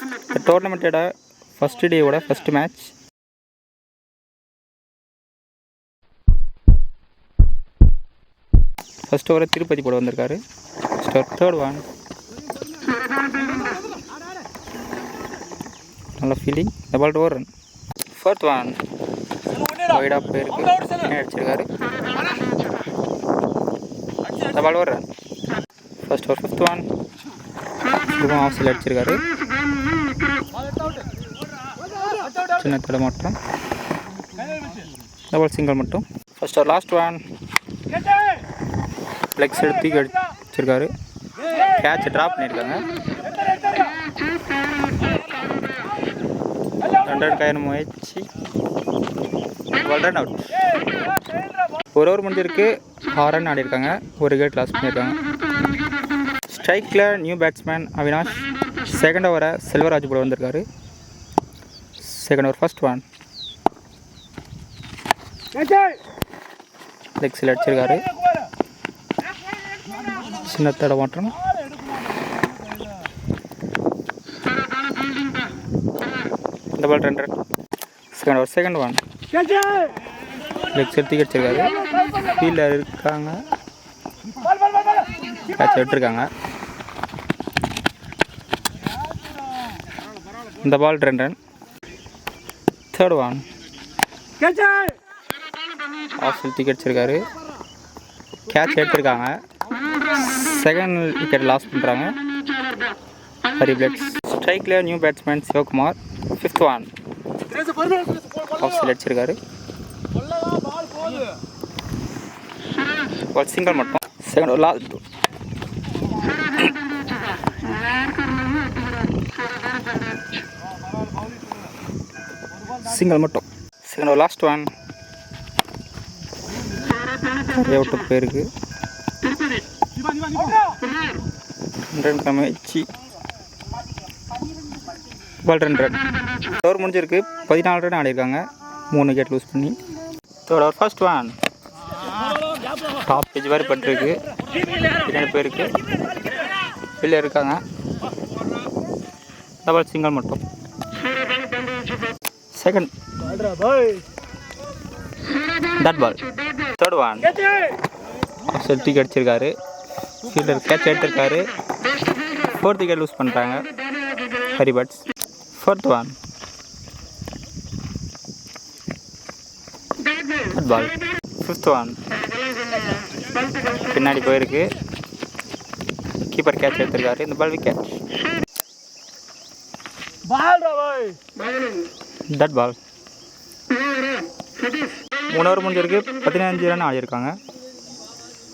இந்த டோர்னமெண்ட்டோட ஃபஸ்ட்டு டேவோட first match. First over Tirupati போட வந்திருக்காரு. தேர்ட் ஒன் நல்ல ஃபீலிங். இந்த ball over run. Fourth one வைடாக போயிருக்கு, அடிச்சிருக்காரு. இந்த ball over run. First over fifth one off சைடில் அடிச்சிருக்காரு. சின்ன தடை மாற்றம். இந்த பால் சிங்கிள் மட்டும். First over last one leg side தூக்கி அடிச்சிருக்காரு. கேட்ச் ட்ராப் பண்ணியிருக்காங்க. 2 முயற்சி. Run out. ஒரு ஓவர் முடிஞ்சிருக்கு. 6 ரன் ஆடிருக்காங்க. ஒரு விக்கெட் லாஸ் பண்ணியிருக்காங்க. ஸ்ட்ரைக்கில் நியூ பேட்ஸ்மேன் அவினாஷ். செகண்ட் ஓவரை செல்வராஜ் போட வந்திருக்காரு. Second over first one leg சைடில் அடிச்சிருக்காரு. சின்ன தடை மாற்றம். இந்த ball 2 run. Second over second one leg side தூக்கி அடிச்சிருக்காரு. ஃபீல்டில் இருக்காங்க. கேட்ச் விட்டுருக்காங்க. இந்த ball 2 run. Third one off side தூக்கி அடிச்சிருக்காரு. கேட்ச் எடுத்திருக்காங்க. செகண்ட் விக்கெட் லாஸ் பண்ணுறாங்க. ஹரி பிளட்ஸ். ஸ்ட்ரைக்கில் new batsman Sivakumar. Fifth one off side அடிச்சிருக்காரு. பால் சிங்கிள் மட்டும். செகண்ட் ஓவர் லாஸ்ட் சிங்கிள் மட்டும். Second over last one out போயிருக்கு. 2 ரன் முயற்சி. Ball 2 run. ஓவர் முடிஞ்சிருக்கு. 14 ரன் ஆடிருக்காங்க. 3 விக்கெட் லூஸ் பண்ணி. Third over first one top பேஜ் மாதிரி பட்டிருக்கு. பின்னாடி போயிருக்கு. வெளியே இருக்காங்க. டபுள் சிங்கிள் மட்டும். Second dot ball. Third one தூக்கி அடிச்சிருக்காரு. ஃபீல்டர் கேட்ச் எடுத்திருக்காரு. 4th விக்கெட் லூஸ் பண்ணுறாங்க ஹரி பட்ஸ். Fourth one dot ball. Fifth one பின்னாடி போயிருக்கு. கீப்பர் கேட்ச் எடுத்திருக்காரு. இந்த ball wicket. Dot ball. 3 over முடிஞ்சிருக்கு. 15 ரன் ஆடிருக்காங்க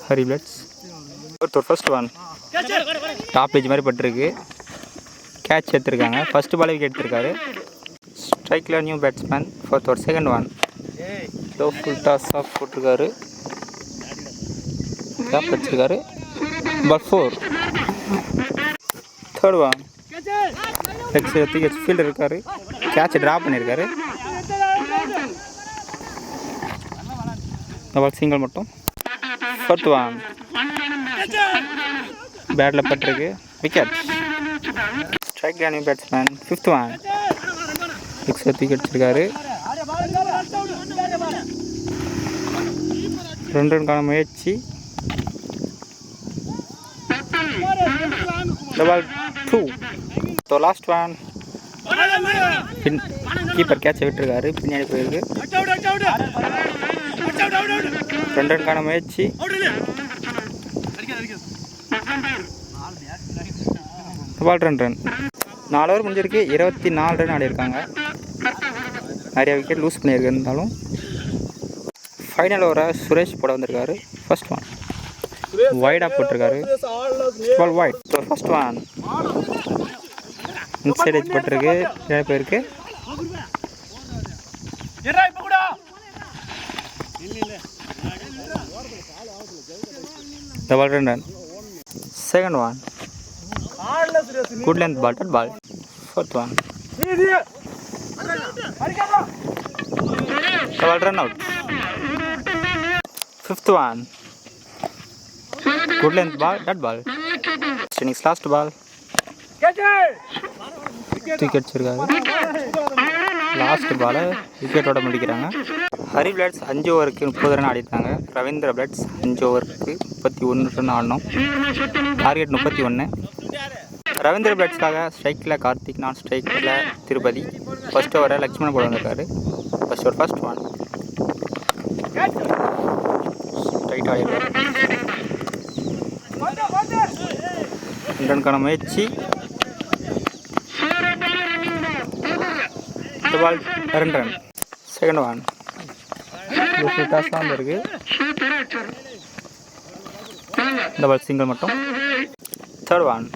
ஹரி பிளட்ஸ். ஃபர்ஸ்ட் ஒன் டாப் பேஜ் மாதிரி பட்டிருக்கு. கேட்ச் எடுத்திருக்காங்க. ஃபர்ஸ்ட் பால் விக்கெட் எடுத்திருக்காரு. ஸ்ட்ரைக்கில் new batsman. Fourth over second one low full toss off போட்டிருக்காரு. கேப் வச்சிருக்காரு. Ball 4. Third one leg side தூக்கி ஃபீல்டர் இருக்காரு. கேட்ச் ட்ராப் பண்ணியிருக்காரு. இந்த பால் சிங்கிள் மட்டும். ஃபோர்த் ஒன் பேட்டில் பட்டிருக்கு. Wicket. Strike new batsman. Fifth one leg side தூக்கி அடிச்சிருக்காரு. 2 ரன்கான முயற்சி. Ball 2. So last one keeper கேட்சை விட்டுருக்காரு. பின்னாடி போயிருக்கு. 2 ரன்கான முயற்சி. Ball 2 run. 4 ஓவர் முடிஞ்சிருக்கு. 24 ரன் ஆடிருக்காங்க. நிறைய விக்கெட் லூஸ் பண்ணியிருந்தாலும் ஃபைனல் ஓவரை சுரேஷ் போட வந்திருக்காரு. ஃபர்ஸ்ட் ஒன் வைடாக போட்டிருக்காரு. Ball wide. So first one inside edge போட்டிருக்கு. நிறைய பேருக்கு ball 2 run. Second one good length ball. Dot ball. Fourth one ball run out. Fifth one good length ball. Dot ball. Innings last ball. தூக்கி அடிச்சிருக்காரு. Last பாலை விக்கெட்டோட முடிக்கிறாங்க. Hari plots 5 ஓவருக்கு 30 run ஆடிருக்காங்க. Ravindra plots 5 ஓவருக்கு 31 run ஆடணும். டார்கெட் 31. ரவீந்திர பிளாட்ஸ்க்காக ஸ்ட்ரைக்கில் கார்த்திக், நான் ஸ்ட்ரைக்கில் திருப்பதி. ஃபர்ஸ்ட் ஓவரை லக்ஷ்மணன் போட வந்திருக்காரு. ஃபர்ஸ்ட் ஒன் ஸ்ட்ரைட் ஆடிருக்காரு. ரன்கான முயற்சி. Ball 2 run. Second one toss தான் இருக்கு. இந்த பால் சிங்கிள் மட்டும். தேர்ட் ஒன்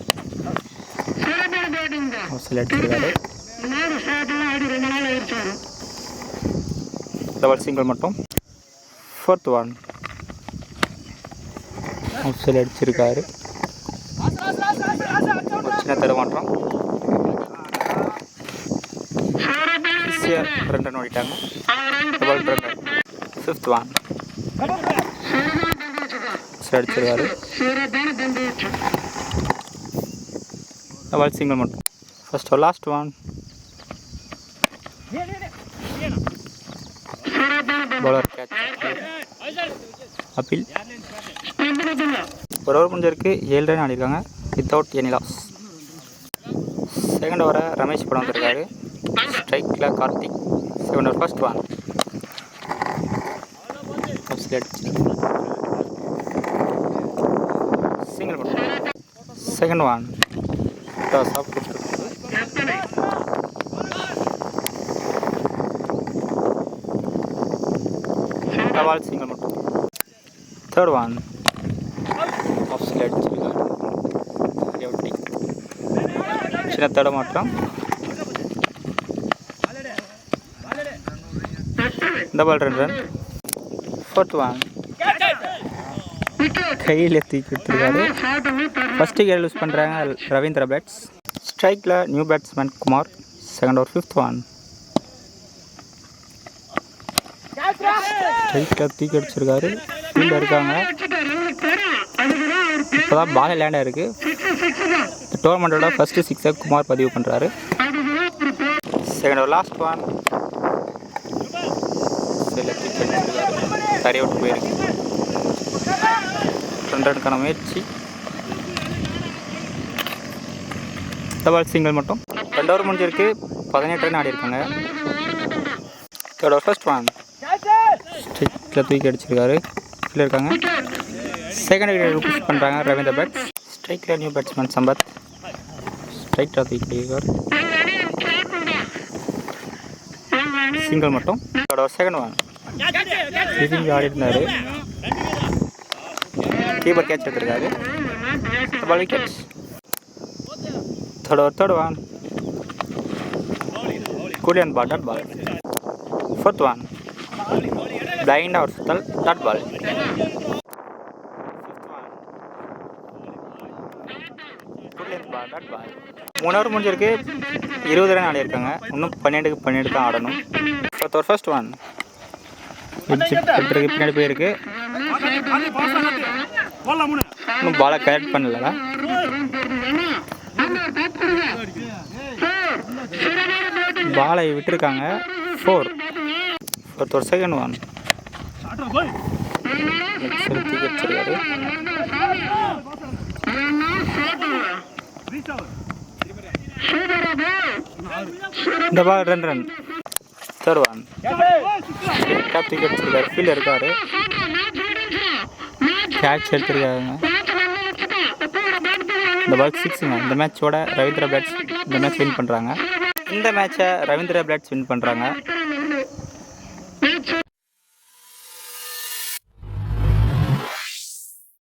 அடிச்சிருக்காரு. இந்த பால் சிங்கிள் மட்டும். ஃபோர்த் ஒன் அடிச்சிருக்காரு. சின்ன தடுமாற்றம். 2 ரன் ஓடிட்டாங்க. Double 2 run. ஃபிஃப்த் ஒன் அடிச்சிருக்காரு. டபுள் சிங்கிள் மட்டும். First last one bowler catch. Appeal. ஒரு ஓவர் முடிஞ்சிருக்கு. 7 ரன் ஆடிருக்காங்க வித்தவுட் எனி லாஸ். செகண்ட் ஓவரை ரமேஷ் படம் வந்திருக்காரு. ஸ்ட்ரைக்கில் Karthik. Second over first one single மட்டும். செகண்ட் ஒன் டாஸ் ஆஃப் பால் சிங்கிள் மட்டும். தேர்ட் ஒன் ஆஃப் சைட் அடிச்சிருக்காரு. சின்ன தடமாற்றம். இந்த பால் 2 ரன். ஃபோர்த் ஒன் கையில் தூக்கி எடுத்துருக்காரு. ஃபஸ்ட்டு கேர் யூஸ் பண்ணுறாங்க ரவீந்திர பிளாட்ஸ். ஸ்ட்ரைக்கில் new batsman Kumar. Second over fifth one ஸ்ட்ரைக்கில் தூக்கி அடிச்சிருக்காரு. ஃபீல்டில் இருக்காங்க. இப்போ தான் பால் லேண்டாக இருக்குது. டோர்னமெண்ட்டோட ஃபஸ்ட்டு 6 குமார் பதிவு பண்ணுறாரு. செகண்ட் ஓவர் லாஸ்ட் ஒன் சரி அவுட் போயிருக்கு. 2 ரன்னுக்கான முயற்சி. பால் சிங்கிள் மட்டும். 2 ஓவர் முடிஞ்சிருக்கு. 18 ரன் ஆடிருக்காங்க. தேர்ட் ஓவர் ஃபர்ஸ்ட் ஒன் ஸ்ட்ரைக்கில் தூக்கி அடிச்சிருக்காரு. கீழே இருக்காங்க. செகண்ட் விக்கெட் புஷ் பண்ணுறாங்க ரவீந்திர பிளாட்ஸ். ஸ்ட்ரைக்கில் நியூ பேட்ஸ்மேன் சம்பத். ஸ்ட்ரைக்கில் தூக்கி அடிக்கிறார். சிங்கிள் மட்டும். தேர்ட் ஓவர் செகண்ட் ஒன் திரும்பி ஆடி இருந்தார். கீப்பர் கேட்ச் எடுத்திருக்காரு. Ball wicket. தேர்ட் ஒன் கூலியன் ball dot ball. Fourth one பிளைண்ட் அவர் சுத்தல் டாட் பால். 3 ஓவர் முடிஞ்சிருக்கு. 20 ரன் ஆடிருக்காங்க. இன்னும் 12 தான் ஆடணும். ஃபர்ஸ்ட் ஒன் பின்னாடி போயிருக்கு. இன்னும் பாலை கரெக்ட் பண்ணல. பாலை விட்டுருக்காங்க. 4 ஒரு செகண்ட் ஒன் வச்சிருக்காரு. இந்த பால் 2 ரன். தேர்ட் ஒன் தூக்கி அடிச்சிருக்காரு. ஃபீல்டில் இருக்காரு. கேட்ச் எடுத்துருக்காங்க. இந்த பால் 6ங்க. இந்த மேட்சோட ரவீந்திர பிளாட்ஸ் இந்த மேட்ச் வின் பண்ணுறாங்க. இந்த மேட்சை ரவீந்திர பிளாட்ஸ் வின் பண்ணுறாங்க.